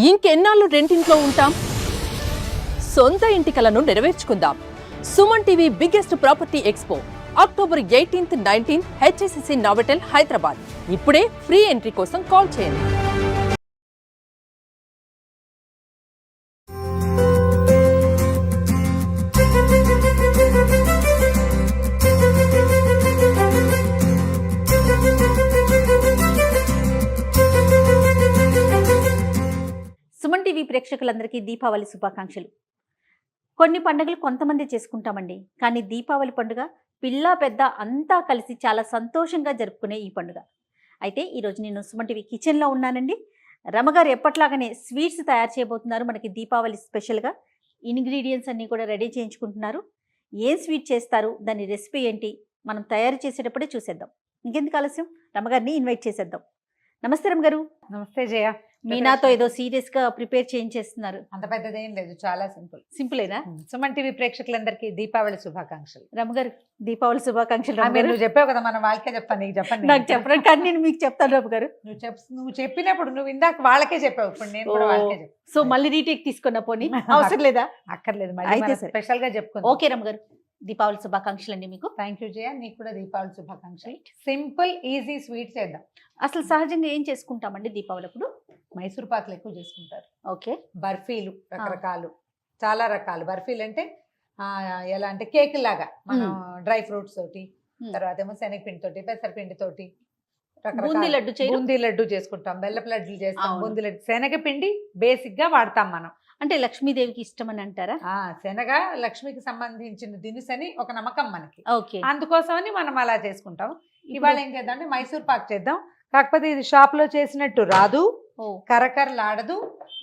ఇంకెన్నాళ్ళు రెంటింట్లో ఉంటాం? సొంత ఇంటి కలను నెరవేర్చుకుందాం. Suman TV biggest property expo October 18th, 19th HSCC Novotel Hyderabad. ఇప్పుడే ఫ్రీ ఎంట్రీ కోసం కాల్ చేయండి. సుమన్ టీవీ ప్రేక్షకులందరికీ దీపావళి శుభాకాంక్షలు. కొన్ని పండుగలు కొంతమంది చేసుకుంటామండి, కానీ దీపావళి పండుగ పిల్ల పెద్ద అంతా కలిసి చాలా సంతోషంగా జరుపుకునే ఈ పండుగ. అయితే ఈరోజు నేను సుమన్ టీవీ కిచెన్లో ఉన్నానండి. రమగారు ఎప్పట్లాగానే స్వీట్స్ తయారు చేయబోతున్నారు. మనకి దీపావళి స్పెషల్గా ఇంగ్రీడియంట్స్ అన్నీ కూడా రెడీ చేయించుకుంటున్నారు. ఏం స్వీట్ చేస్తారు, దాని రెసిపీ ఏంటి, మనం తయారు చేసేటప్పుడే చూసేద్దాం. ఇంకెందుకు ఆలస్యం, రమగారిని ఇన్వైట్ చేసేద్దాం. నమస్తే రమగారు. నమస్తే జయ. మీనాతో ఏదో సీరియస్ గా ప్రిపేర్ చేయించేస్తున్నారు. అంత పెద్దదేం లేదు, చాలా సింపులేనా? సుమన్ టీవీ ప్రేక్షకులందరికీ దీపావళి శుభాకాంక్షలు. రమగారు దీపావళి శుభాకాంక్షలు. నువ్వు చెప్పావు కదా, మనం వాళ్ళకే చెప్తాను, నీకు చెప్పండి. నాకు చెప్పడం కానీ నేను మీకు చెప్తాను రమగారు. నువ్వు చెప్పినప్పుడు నువ్వు ఇందాక వాళ్ళకే చెప్పావు, ఇప్పుడు నేను కూడా వాళ్ళకే చెప్పాను. సో మళ్ళీ రీటేక్ తీసుకున్న పోనీ అవసరం లేదా? అక్కర్లేదు, అయితే స్పెషల్ గా చెప్పుకుందాం. ఓకే రమగారు, దీపావళి శుభాకాంక్షలు అండి మీకు. థ్యాంక్ యూ జయ, నీకు కూడా దీపావళి శుభాకాంక్షలు. సింపుల్ ఈజీ స్వీట్ చేద్దాం. అసలు సహజంగా ఏం చేసుకుంటామండి దీపావళి అప్పుడు? మైసూర్ పాకులు ఎక్కువ చేసుకుంటారు. ఓకే. బర్ఫీలు రకరకాలు, చాలా రకాలు. బర్ఫీలు అంటే ఎలా అంటే కేక్ లాగా మనం డ్రై ఫ్రూట్స్ తోటి, తర్వాత ఏమో శనగపిండి తోటి, పెసరపిండి తోటి బూందీ లడ్డు బూందీ లడ్డు చేసుకుంటాం, బెల్లపు లడ్డులు చేస్తాం. బూందీ లడ్డు శనగపిండి బేసిక్ గా వాడతాం మనం. అంటే లక్ష్మీదేవికి ఇష్టం అని అంటారా? శనగ లక్ష్మికి సంబంధించిన దినుసు అని ఒక నమ్మకం మనకి. ఓకే. అందుకోసమని మనం అలా చేసుకుంటాం. ఇవాళ ఏం చేద్దాం అంటే మైసూర్ పాక్ చేద్దాం. కాకపోతే ఇది షాప్ లో చేసినట్టు రాదు, కరకరలాడదు,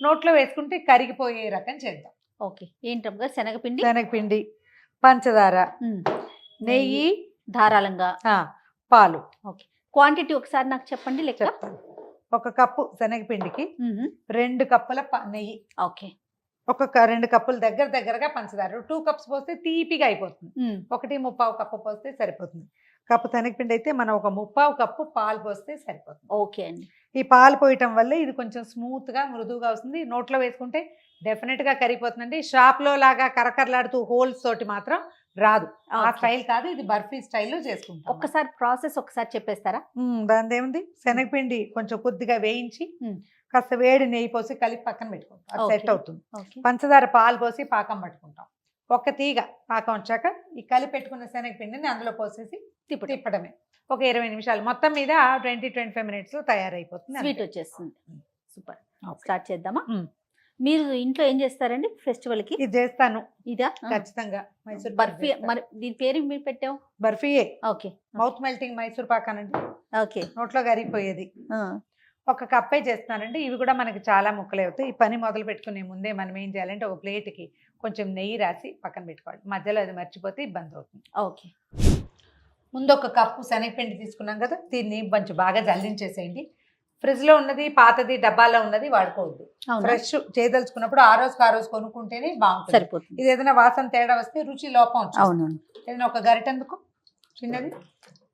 నోట్లో వేసుకుంటే కరిగిపోయే రకం చేద్దాం. ఓకే. ఏంటమ్మగా? శనగపిండి, పంచదార, నెయ్యి, ధారాళంగా పాలు. ఓకే. క్వాంటిటీ ఒకసారి నాకు చెప్పండి లెక్క. 1 కప్పు శనగపిండికి 2 కప్పుల నెయ్యి. ఓకే. 2 కప్పులు దగ్గరగా పంచదార. 2 కప్స్ పోస్తే తీపిగా అయిపోతుంది. 1.25 కప్పు పోస్తే సరిపోతుంది. కప్పు శనగపిండి అయితే మనం 1.25 కప్పు పాలు పోస్తే సరిపోతుంది. ఓకే అండి. ఈ పాలు పోయటం వల్ల ఇది కొంచెం స్మూత్ గా మృదువుగా వస్తుంది. నోట్లో వేసుకుంటే డెఫినెట్ గా కరిగిపోతుందండి. షాప్ లో లాగా కరకరలాడుతూ హోల్స్ తోటి మాత్రం రాదు. ఆ స్టైల్ కాదు, ఇది బర్ఫీ స్టైల్లో చేసుకుంటాం. ఒక్కసారి ప్రాసెస్ ఒకసారి చెప్పేస్తారా? దాని ఏముంది, శనగపిండి కొంచెం కొద్దిగా వేయించి కాస్త వేడి నెయ్యి పోసి కలిపి పక్కన పెట్టుకుంటాం, అది సెట్ అవుతుంది. పంచదార పాలు పోసి పాకం పట్టుకుంటాం. ఒక తీగ పాకం వచ్చాక ఈ కలిపి పెట్టుకున్న శనగపిండిని అందులో పోసేసి తిప్పడమే. ఒక 20 నిమిషాలు, మొత్తం మీద 20-25 మినిట్స్ లో తయారైపోతుంది, స్వీట్ వచ్చేస్తుంది. సూపర్. స్టార్ట్ చేద్దామా? మీరు ఇంట్లో ఏం చేస్తారండి ఫెస్టివల్ కి? ఇది చేస్తాను. ఇదా? ఖచ్చితంగా మైసూర్ బర్ఫీ. మరి దీని పేరు మీరు పెట్టావు? బర్ఫీయే. Okay. Mouth melting Mysore pak అనండి. ఓకే. నోట్లో కరిగిపోయేది. 1 కప్పే చేస్తున్నానండి. ఇవి కూడా మనకి చాలా ముక్కలు అవుతాయి. ఈ పని మొదలు పెట్టుకునే ముందే మనం ఏం చేయాలంటే ఒక ప్లేట్కి కొంచెం నెయ్యి రాసి పక్కన పెట్టుకోవాలి. మధ్యలో అది మర్చిపోతే ఇబ్బంది అవుతుంది. ఓకే. ముందు 1 కప్పు శనగపిండి తీసుకున్నాం కదా, దీన్ని కొంచెం బాగా జల్లించేసేయండి. ఫ్రిడ్జ్ లో ఉన్నది, పాతది, డబ్బాలో ఉన్నది వాడుకోవద్దు. ఫ్రెష్ చేయదలుచుకున్నప్పుడు ఆ రోజు కొనుక్కుంటేనే బాగుంటుంది, సరిపోతుంది. ఇది ఏదైనా వాసన తేడా వస్తే రుచి లోపం వచ్చింది. ఏదైనా ఒక గరిటెందుకు, చిన్నది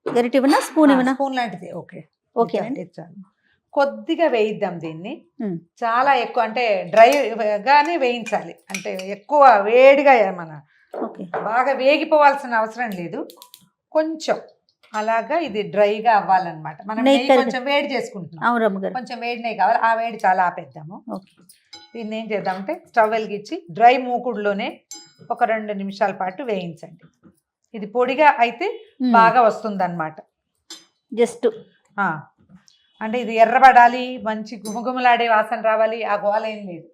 గరిటె ఇవ్వనా, స్పూన్ ఇవ్వనా? స్పూన్ లాంటిది. ఓకే. ఓకే అండి. కొద్దిగా వేయిద్దాం దీన్ని. చాలా ఎక్కువ అంటే డ్రై గానే వేయించాలి, అంటే ఎక్కువ వేడిగా మన బాగా వేగిపోవాల్సిన అవసరం లేదు. కొంచెం అలాగా ఇది డ్రైగా అవ్వాలన్నమాట. మనం నెయ్యి కొంచెం వేడి చేసుకుంటున్నాం, కొంచెం వేడి నెయ్యి కావాలి. ఆ వేడి చాలా ఆపేద్దాము. దీన్ని ఏం చేద్దామంటే స్టవ్ వెలిగించి డ్రై మూకుడులోనే ఒక 2 నిమిషాల పాటు వేయించండి. ఇది పొడిగా అయితే బాగా వస్తుంది అన్నమాట. జస్ట్ అంటే ఇది ఎర్రబడాలి, మంచి గుమగుమలాడే వాసన రావాలి, ఆ గోల ఏం లేదు.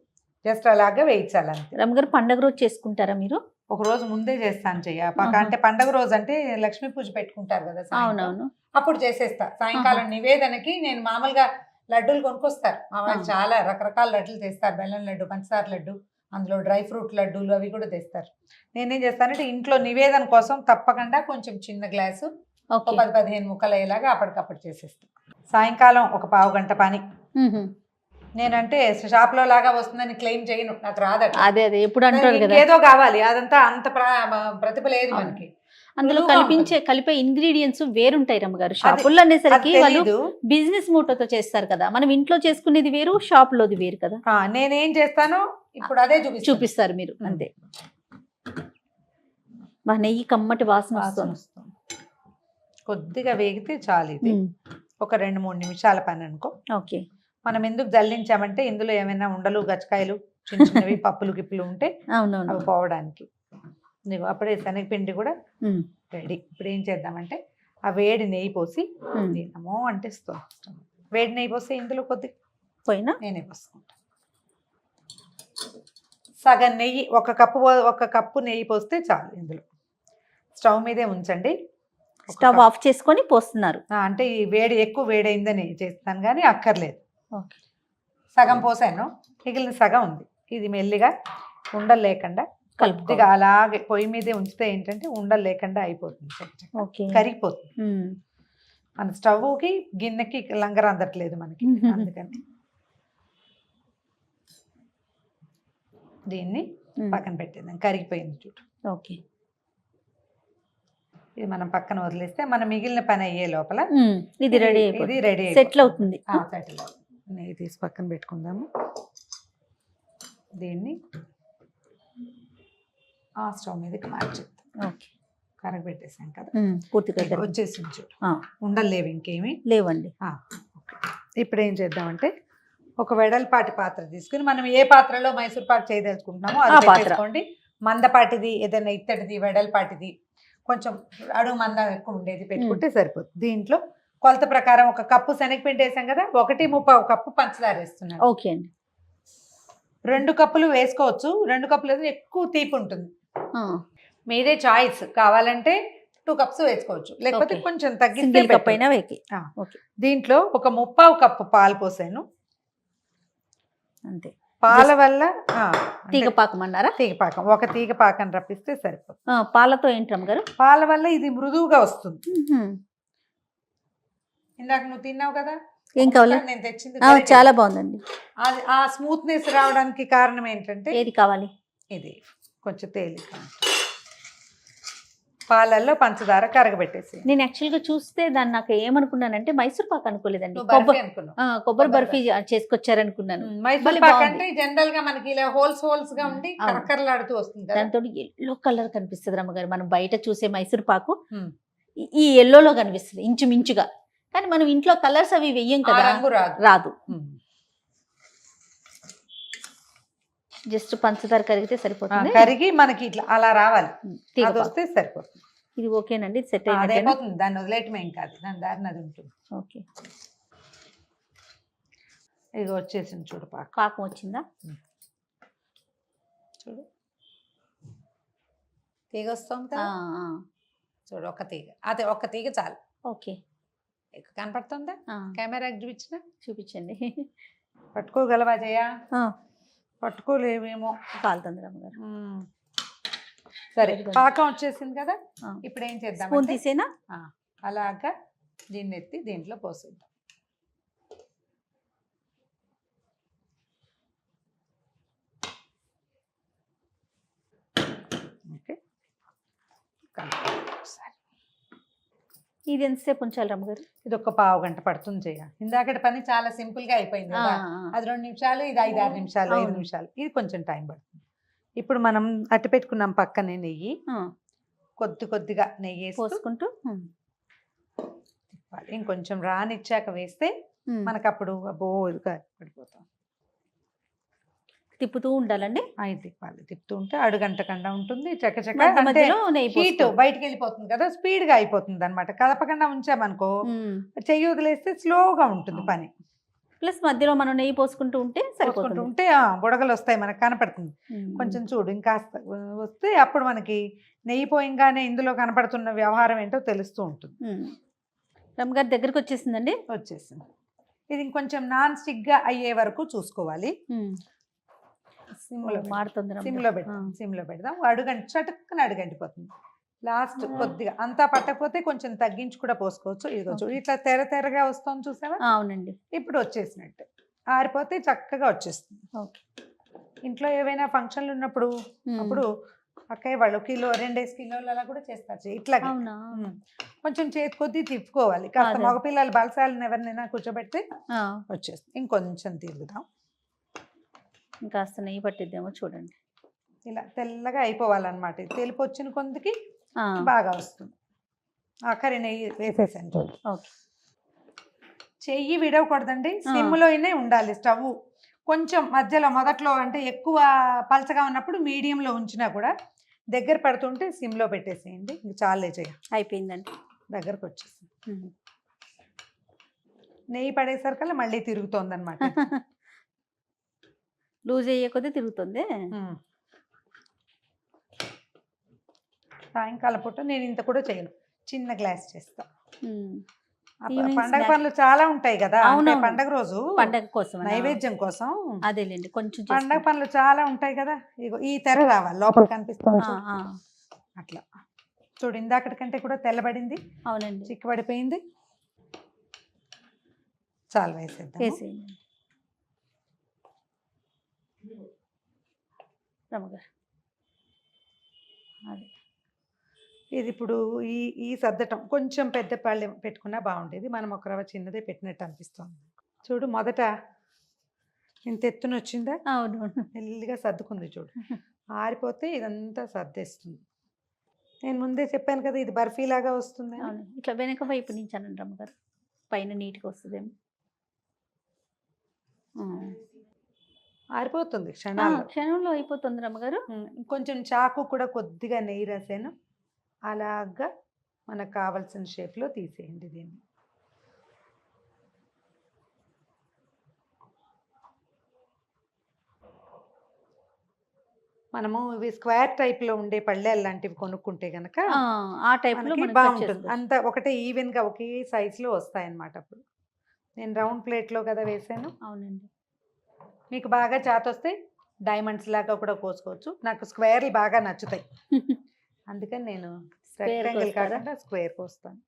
జస్ట్ అలాగా వేయించాలి అంతే. రమగారు పండగ రోజు చేసుకుంటారా మీరు? ఒక రోజు ముందే చేస్తాను చెయ్య. అంటే పండగ రోజు అంటే లక్ష్మీ పూజ పెట్టుకుంటారు కదా, అవునవును, అప్పుడు చేసేస్తా. సాయంకాలం నివేదనకి నేను మామూలుగా లడ్డూలు కొనుక్కొస్తారు మా వాళ్ళు. చాలా రకరకాల లడ్డూలు తెస్తారు, బెల్లం లడ్డు, పంచదార లడ్డు, అందులో డ్రై ఫ్రూట్ లడ్డూలు అవి కూడా తెస్తారు. నేనేం చేస్తానంటే ఇంట్లో నివేదన కోసం తప్పకుండా కొంచెం చిన్న గ్లాసు 10-15 ముక్కలు అయ్యేలాగా అప్పటికప్పుడు చేసేస్తాను. సాయంకాలం ఒక పావు గంట పని. నేనంటే షాప్ లో లాగా వస్తుందని క్లెయిమ్ చేయను, నాకు రాదట. అదే ఎప్పుడు అంటారు కదా, ఏదో కావాలి, అదంతా అంత ప్రతిభ లేదు మనకి. అందులో మృదువుగా కలిపే ఇంగ్రీడియంట్స్ వేరుంటాయి రమ్మగారు. షాపుల్లో అనేసరికి అది వాళ్ళు తెలీదు. బిజినెస్ మూటతో చేస్తారు కదా, మనం ఇంట్లో చేసుకునేది వేరు, షాప్ లోది వేరు కదా. నేనేం చేస్తానో ఇప్పుడు అదే చూపిస్తారు మీరు అంతే. మా నెయ్యి కమ్మటి వాసన వస్తుంది. కొద్దిగా వేగితే చాలు. ఇది ఒక 2-3 నిమిషాల పని అనుకో. ఓకే. మనం ఎందుకు జల్లించామంటే ఇందులో ఏమైనా ఉండలు గచ్చకాయలు చిన్న చిన్నవి పప్పులు గిప్పులు ఉంటే అవునవును అవి పోవడానికి. అప్పుడే శనగపిండి కూడా రెడీ. ఇప్పుడు ఏం చేద్దామంటే ఆ వేడి నెయ్యి పోసి తినమో అంటే వేడి నెయ్యి పోసి ఇందులో కొద్ది పోయినా నేనే పోసుకుంటా. సగం నెయ్యి ఒక కప్పు నెయ్యి పోస్తే చాలు. ఇందులో స్టవ్ మీదే ఉంచండి. స్టవ్ ఆఫ్ చేసుకొని పోస్తున్నారు. అంటే ఈ ఎక్కువ వేడైందని చేస్తాను కానీ అక్కర్లేదు. సగం పోసాను, మిగిలిన సగం ఉంది. ఇది మెల్లిగా ఉండలు లేకుండా కొద్దిగా అలాగే పొయ్యి మీదే ఉంచితే ఏంటంటే ఉండలు లేకుండా అయిపోతుంది, కరిగిపోతుంది. మన స్టవ్కి గిన్నెకి లంగర్ అందట్లేదు మనకి, అందుకని దీన్ని పక్కన పెట్టేద్దాం. కరిగిపోయింది చూడు. ఓకే. ఇది మనం పక్కన వదిలేస్తే మన మిగిలిన పని అయ్యే లోపల ఇది రెడీ సెటిల్ అవుతుంది. సెటిల్ అవుతుంది. నెయ్యి తీసి పక్కన పెట్టుకుందాము. దీన్ని ఆ స్టవ్ మీదకి మార్చేద్దాం. ఓకే. కరగబెట్టేసాం కదా, పూర్తిగా వచ్చేసింది చూడు. ఉండలు లేవు, ఇంకేమి లేవండి. ఇప్పుడు ఏం చేద్దామంటే ఒక వెడల్పాటి పాత్ర తీసుకుని మనం ఏ పాత్రలో మైసూర్ పాక్ చేయదలుచుకుంటున్నామో అది పెట్టేసుకోండి. మందపాటిది ఏదైనా ఇత్తడిది వెడల్పాటిది కొంచెం అడుగు మందం ఎక్కువ ఉండేది పెట్టుకుంటే సరిపోతుంది. దీంట్లో కొలత ప్రకారం ఒక కప్పు శనగపిండి వేసాం కదా, 1.35 కప్పు పంచదార వేస్తున్నాను. ఓకే అండి. 2 కప్పులు వేసుకోవచ్చు. 2 కప్పులు అయితే ఎక్కువ తీపి ఉంటుంది, మీదే చాయిస్. కావాలంటే 2 కప్స్ వేసుకోవచ్చు, లేకపోతే కొంచెం తగ్గిస్తే దీంట్లో ఒక 3/4 కప్పు పాలు పోసాను అంతే. పాల వల్ల తీగపాకం అన్నారా? తీగపాకం, ఒక తీగపాకం రప్పిస్తే సరిపోతుంది. పాలతో ఏంటమ్మ గారు? పాల వల్ల ఇది మృదువుగా వస్తుంది. ఇందాక నువ్వు తిన్నావు కదా, ఏం కావాలి? నేను తెచ్చింది చాలా బాగుందండి. ఆ స్మూత్నెస్ రావడానికి కారణం ఏంటంటే ఏది కావాలి? ఇది కొంచెం తేలిక పాలల్లో పంచదార కరగబెట్టేసి. నేను యాక్చువల్గా చూస్తే దాన్ని నాకు ఏమనుకున్నానంటే మైసూర్ పాక్ అనుకోలేదండి, కొబ్బరి బర్ఫీ చేసుకొచ్చారనుకున్నాను. మైసూర్ పాక్ అంటే జనరల్ గా మనకి ఇలా హోల్స్ గా ఉండి కరకరలాడుతూ వస్తుంది. దాంతో ఎల్లో కలర్ కనిపిస్తుంది రమ్మగారు. మనం బయట చూసే మైసూర్ పాకు ఈ ఎల్లోలో కనిపిస్తుంది ఇంచుమించుగా, కానీ మనం ఇంట్లో కలర్స్ అవి వెయ్యం కదా, రాదు. జస్ట్ పంచదార కరిగితే సరిపోతుంది. కరిగి మనకి ఇట్లా అలా రావాలి, వస్తే సరిపోతుంది. ఇది ఓకేనండి, సెట్ అయిపోతుంది. దాన్ని వదిలేయటమే ఏం కాదు, దాని దారిని అది ఉంటుంది. ఓకే. ఇది వచ్చేసింది చూడు, పాకం వచ్చిందా చూడు, తీగ వస్తుంది కదా చూడు, ఒక తీగ, అదే ఒక్క తీగ చాలు. ఓకే. కనపడుతుందా? కెమెరాకి చూపించండి. పట్టుకోగలవా జయ? పట్టుకోలేవేమో, కాలుతుంది రమ్మగారు. సరే, పాకం వచ్చేసింది కదా. ఇప్పుడు ఏం చేద్దాం, స్పూన్ తీసేనా? అలాగా దీన్ని ఎత్తి దీంట్లో పోసేద్దాం. ఓకే. ఇది ఎంతసేపు ఉంచాలి రమ్మగారు? ఇది ఒక 1/2 గంట పడుతుంది చేయ. ఇందాకటి పని చాలా సింపుల్ గా అయిపోయింది కదా, అది 2 నిమిషాలు, ఇది 5-6 నిమిషాలు, 5 నిమిషాలు. ఇది కొంచెం టైం పడుతుంది. ఇప్పుడు మనం అట్టు పెట్టుకున్నాం పక్కనే నెయ్యి, కొద్దిగా నెయ్యి పోసుకుంటూ తిప్పాలి. ఇంకొంచెం రానిచ్చాక వేస్తే మనకు అప్పుడు బోలుగా పడిపోతాం. తిప్పుతూ ఉండాలండి. తిప్పుతూ ఉంటే అడుగంటకుండా ఉంటుంది. చకచక అంటే హీట్ బయటకు వెళ్ళిపోతుంది కదా, స్పీడ్ గా అయిపోతుంది అనమాట. కదపకుండా ఉంచామనుకో, చెయ్యి వదిలేస్తే స్లోగా ఉంటుంది పని. ప్లస్ మధ్యలో మనం నెయ్యి పోసుకుంటూ ఉంటే సరిపోతుంది. ఉంటే బుడగలు వస్తాయి, మనకు కనపడుతుంది. కొంచెం చూడు, ఇంకాస్త వస్తే అప్పుడు మనకి నెయ్యి పోయంగానే ఇందులో కనపడుతున్న వ్యవహారం ఏంటో తెలుస్తూ ఉంటుంది. రమ్మగారి దగ్గరికి వచ్చేసిందండి. వచ్చేసింది. ఇది ఇంకొంచెం నాన్ స్టిక్ గా అయ్యే వరకు చూసుకోవాలి. సిమ్లో పెడదాం. చటుక్కున అడుగంటిపోతుంది. లాస్ట్ కొద్దిగా అంతా పట్టకపోతే కొంచెం తగ్గించి కూడా పోసుకోవచ్చు. ఇదిగో చూడు, ఇట్లా తెరగా వస్తుంది, చూసావా? అవునండి. ఇప్పుడు వచ్చేసినట్టు. ఆరిపోతే చక్కగా వచ్చేస్తుంది. ఇంట్లో ఏవైనా ఫంక్షన్లు ఉన్నప్పుడు అప్పుడు అక్కయ్య వాళ్ళు కిలో 2 కిలోలు అలా కూడా చేస్తారు ఇట్లా. అవునా? కొంచెం చేతి కొద్దీ తిప్పుకోవాలి. కాస్త అదే. మగపిల్లలు బలసాలను ఎవరినైనా కూర్చోబెడితే ఆ, వచ్చేస్తుంది. ఇంకొంచెం తిరుగుదాం. ఇంకాస్త నెయ్యి పట్టిద్దేమో చూడండి. ఇలా తెల్లగా అయిపోవాలన్నమాట. ఇది తెలుపు వచ్చిన కొందికి ఆ, బాగా వస్తుంది. ఆఖరి నెయ్యి వేసేసాను చూడు. ఓకే. చెయ్యి విడవకూడదండి, సిమ్లోనే ఉండాలి స్టవ్. కొంచెం మధ్యలో మొదట్లో అంటే ఎక్కువ పలచగా ఉన్నప్పుడు మీడియంలో ఉంచినా కూడా దగ్గర పడుతుంటే సిమ్లో పెట్టేసేయండి. ఇంక చాలే చెయ్యి అయిపోయిందండి. దగ్గరకు వచ్చేసింది. నెయ్యి పడేసరికల్లా మళ్ళీ తిరుగుతోంది అనమాట. లూజ్ అయ్యే కొద్దీ తిరుగుతుంది. సాయంకాలం పూట నేను ఇంత కూడా చేయను, చిన్న గ్లాస్ చేస్తా. ఈవినింగ్ పండగ స్నాక్. పనులు చాలా ఉంటాయి కదా, అంటే అవునవును. పండగ రోజు పండగ కోసం నైవేద్యం కోసం అదేలేండి కొంచెం పండగ పనులు చాలా ఉంటాయి కదా. ఇగో ఈ తెర రావాలి, లోపల కనిపిస్తుంది చూడు. అట్లా చూడు, ఇందాకటి కంటే కూడా తెల్లబడింది, అవునండి. చిక్కబడిపోయింది. చాలు వేసేద్దాం. వేసేయండి రమ్మగారు. అదే ఇది ఇప్పుడు ఈ సర్దటం కొంచెం పెద్ద పళ్ళెం పెట్టుకున్నా బాగుండేది. మనం ఒక రవ్వ చిన్నదే పెట్టినట్టు అనిపిస్తుంది. చూడు, మొదట ఇంత ఎత్తున వచ్చిందా, అవును. మెల్లిగా సర్దుకుంది చూడు. ఆరిపోతే ఇదంతా సర్దేస్తుంది. నేను ముందే చెప్పాను కదా ఇది బర్ఫీ లాగా వస్తుంది. అవును, ఇట్లా వెనక వైపు నుంచి అనండి రమ్మగారు, పైన నీట్గా వస్తుందేమో. ఆరిపోతుంది క్షణాల్లో. క్షణంలో అయిపోతుంది రమ్మగారు. కొంచెం చాకు కూడా కొద్దిగా నెయ్యి రాసాను, అలాగా మనకు కావాల్సిన షేప్లో తీసేయండి దీన్ని. మనము ఇవి స్క్వేర్ టైప్లో ఉండే పళ్ళెలు లాంటివి కొనుక్కుంటే కనుక ఆ టైప్లో బాగుంటుంది. అంతా ఒకటే ఈవెన్గా ఒకే సైజులో వస్తాయన్నమాట. అప్పుడు నేను రౌండ్ ప్లేట్లో కదా వేసాను. అవునండి. మీకు బాగా చేతొస్తే డైమండ్స్ లాగా కూడా కోసుకోవచ్చు. నాకు స్క్వేర్లు బాగా నచ్చుతాయి, అందుకని నేను రెక్టాంగిల్ కాకుండా స్క్వేర్ కోస్తాను.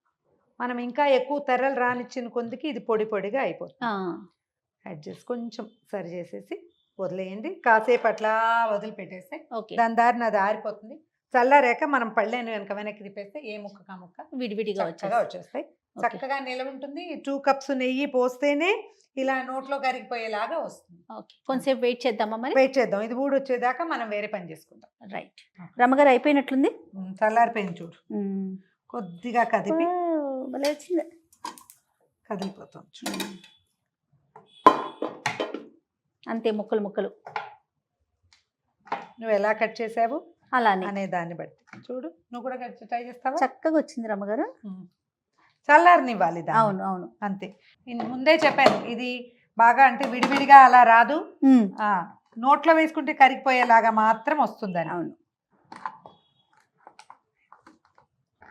మనం ఇంకా ఎక్కువ తెరలు రానిచ్చిన కొందికి ఇది పొడి పొడిగా అయిపోతుంది. అడ్జస్ట్ కొంచెం సరి చేసేసి వదిలేయండి. కాసేపు అట్లా వదిలిపెట్టేస్తే దాని దారిని అది ఆరిపోతుంది. చల్లారాక మనం పళ్ళేను వెనక్కి తిప్పేస్తే ఏ ముక్క ముక్క విడివిడిగా వచ్చేస్తాయి. చక్కగా నిలవ ఉంటుంది. 2 కప్స్ నెయ్యి పోస్తేనే ఇలా నోట్లో కరిగిపోయేలాగా వస్తుంది. కొంచెంసేపు వెయిట్ చేద్దామా మరి? వెయిట్ చేద్దాం. ఇది ఊడి వచ్చేదాకా మనం వేరే పని చేసుకుందాం. రైట్. రమ్మగారు అయిపోయినట్లుంది. చల్లారిపోయింది చూడు, కొద్దిగా కదిపి వచ్చింది, కదిలిపోతుంది చూడు. అంతే, ముక్కలు ముక్కలు నువ్వు ఎలా కట్ చేసావు అలానే అనే దాన్ని బట్టి చూడు. నువ్వు కూడా కట్ ట్రై చేస్తావా? చక్కగా వచ్చింది రమ్మగారు. చల్లారనివ్వాలి. అవును అవును, అంతే. నేను ముందే చెప్పాను ఇది బాగా అంటే విడివిడిగా అలా రాదు, నోట్లో వేసుకుంటే కరిగిపోయేలాగా మాత్రం వస్తుందని. అవును.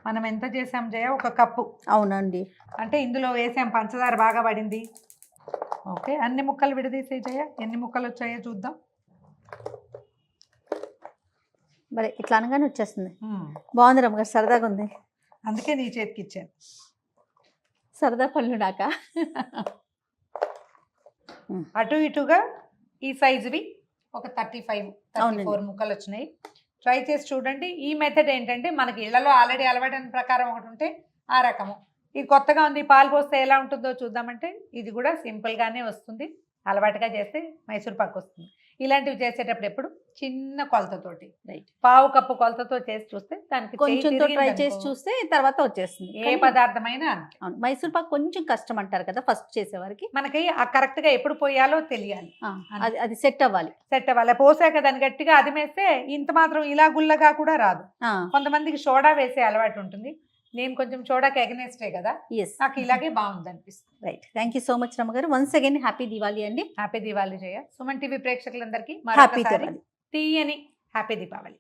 మనం ఎంత చేసాం జయ? 1 కప్పు. అవునండి. అంటే ఇందులో వేసాం పంచదార బాగా పడింది. ఓకే, అన్ని ముక్కలు విడదీసే జయ, ఎన్ని ముక్కలు వచ్చాయో చూద్దాం. మరి ఇట్లా అనగానే వచ్చేస్తుంది. బాగుంది రమ్మగారు, సరదాగా ఉంది. అందుకే నీ చేతికి ఇచ్చాను. సరదా పళ్ళు నాక. అటు ఇటుగా ఈ సైజువి ఒక 34 ముక్కలు వచ్చినాయి. ట్రై చేసి చూడండి. ఈ మెథడ్ ఏంటంటే మనకి ఇళ్లలో ఆల్రెడీ అలవాటైన ప్రకారం ఒకటి ఉంటే ఆ రకము, ఇది కొత్తగా ఉంది పాలు పోస్తే ఎలా ఉంటుందో చూద్దామంటే ఇది కూడా సింపుల్గానే వస్తుంది. అలవాటుగా చేస్తే మైసూర్ పాకు వస్తుంది. ఇలాంటివి చేసేటప్పుడు ఎప్పుడు చిన్న కొలతతోటి, పావు కప్పు కొలతతో చేసి చూస్తే దానికి కొంచెం ట్రై చేసి చూస్తే తర్వాత వచ్చేస్తుంది. ఏ పదార్థమైనా మైసూర్ పాకు కొంచెం కష్టం అంటారు కదా ఫస్ట్ చేసేవారికి. మనకి ఆ కరెక్ట్ గా ఎప్పుడు పోయాలో తెలియాలి. అది సెట్ అవ్వాలి. పోసాక దాన్ని గట్టిగా అదిమేస్తే ఇంత మాత్రం ఇలా గుల్లగా కూడా రాదు. కొంతమందికి సోడా వేసే అలవాటు ఉంటుంది. నేను కొంచెం సోడాకి ఎగనేస్టే కదా, నాకు ఇలాగే బాగుంది అనిపిస్తుంది. Right. Thank you so much రమ్మగారు. వన్స్ అగైన్ హ్యాపీ దివాళీ అండి. హ్యాపీ దివాళీ జయ. సుమన్ టీవీ ప్రేక్షకులందరికీ హ్యాపీ దివాళీ. తీయని హ్యాపీ దీపావళి.